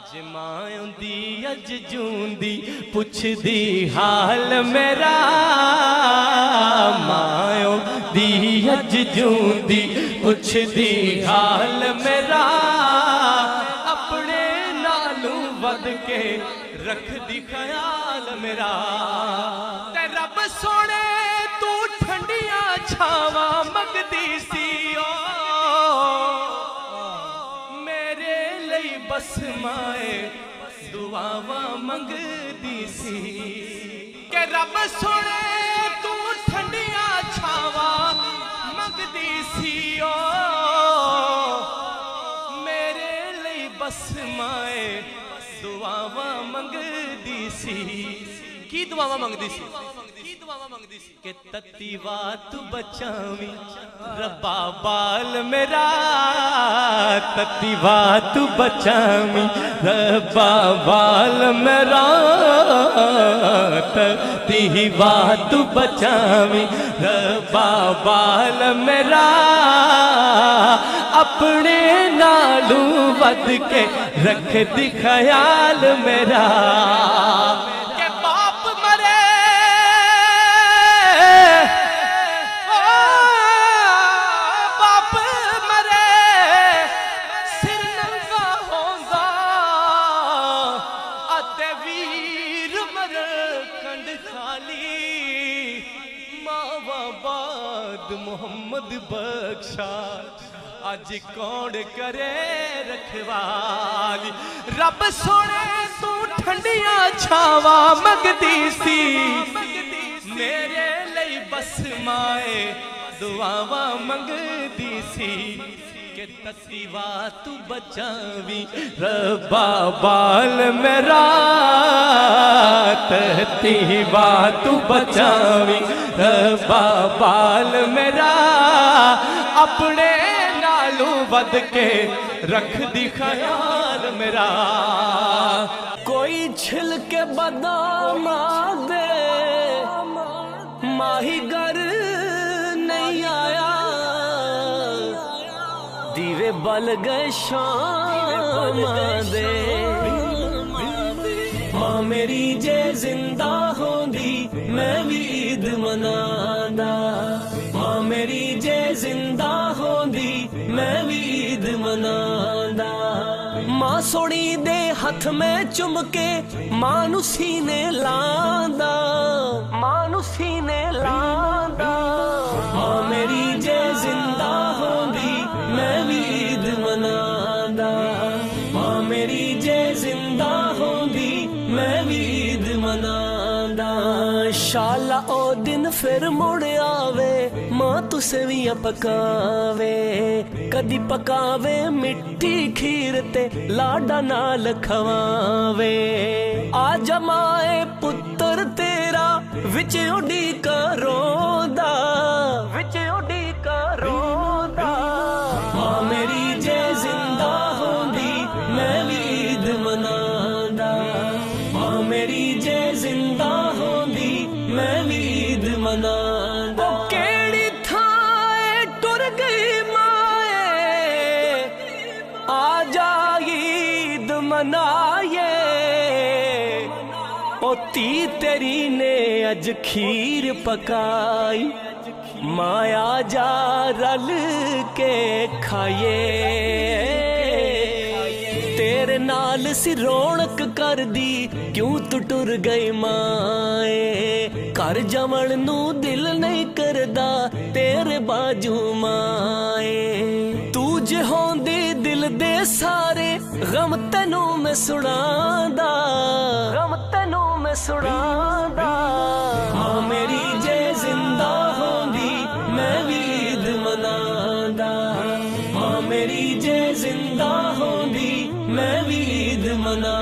जमायों दी अज जूंदी पुछदी हाल मेरा, मायों दी अज जूंदी पुछदी हाल मेरा, अपने नालू वध के रख दी ख्याल मेरा। ते रब सोने तू ठंडिया छावा मंगदी सी बस माए दुआवा मंगदी सी के रब सोने तू ठंडिया छावा मंगदी सी ओ मेरे लिए बस माए दुआवा मंगदी सी। की दुआवा मंगदी सी? के तत्ती बात बचावी रब्बा बाल मेरा, तत्ती बात बचावी रब्बा बाल मेरा, तत्ती बात बचावी रब्बा बाल मेरा, अपने नालू वध के रख दी ख्याल मेरा। मोहम्मद बख्शा आज कौन करे रखवाली, रब सोने तू ठंडिया छावा मंगदी सी मेरे लिए बस माए दुआवा मंगदी सी के तत्ती बात बचावी रब्बा बाल मेरा, तत्ती बात बचावी रब्बा बाल मेरा, अपने नालू वध के रख दी ख्याल मेरा। कोई छिल के बादाम दे माही घर नहीं आया, दीवे बल गए शाम दे, मां मेरी जे जिंदा होंदी मैं भी ईद मनादा, मां मेरी जे जिंदा होंदी मैं भी ईद मनादा, मां सोनी दे हथ में चुम के मां नू सीने लांदा, मां नू सीने लांदा, मां मेरी जे जिंदा होंदी मैं भी ईद मनादा, मां मेरी जे जिंदा होंदी मैं भी ईद मनादा। शाला ओ दिन फिर मुड़ आवे मां तुसे भी पकावे, कदी पकावे मिट्टी खीर ते लाडा नाल खवावे, आ जमाए पुत्र तेरा विच उडी करोंदा, विच उडी करोंदा, मां मेरी जे जिंदा होंदी मैं भी ईद मनादा, मां मेरी जे जिंदा होंदी मैं भी ईद मनादा। केड़ी थाए टुर गई माए आजा ईद मनाए, ओ ती तेरी ने अज खीर पकाई, माया जा रल के खाए, तेरे नाल सी रौनक कर दी क्यों तू टुर गई माए, घर जमण नू दिल नहीं करदा तेरे बाजू माए, तू जे होंदी दिल दे सारे गम तेनू मैं सुनादा, गम तेनू मैं सुनादा, मां मेरी जे जिंदा होंदी मैं भी ईद मनादा, मां मेरी जे जिंदा होंदी मैं भी ईद मना।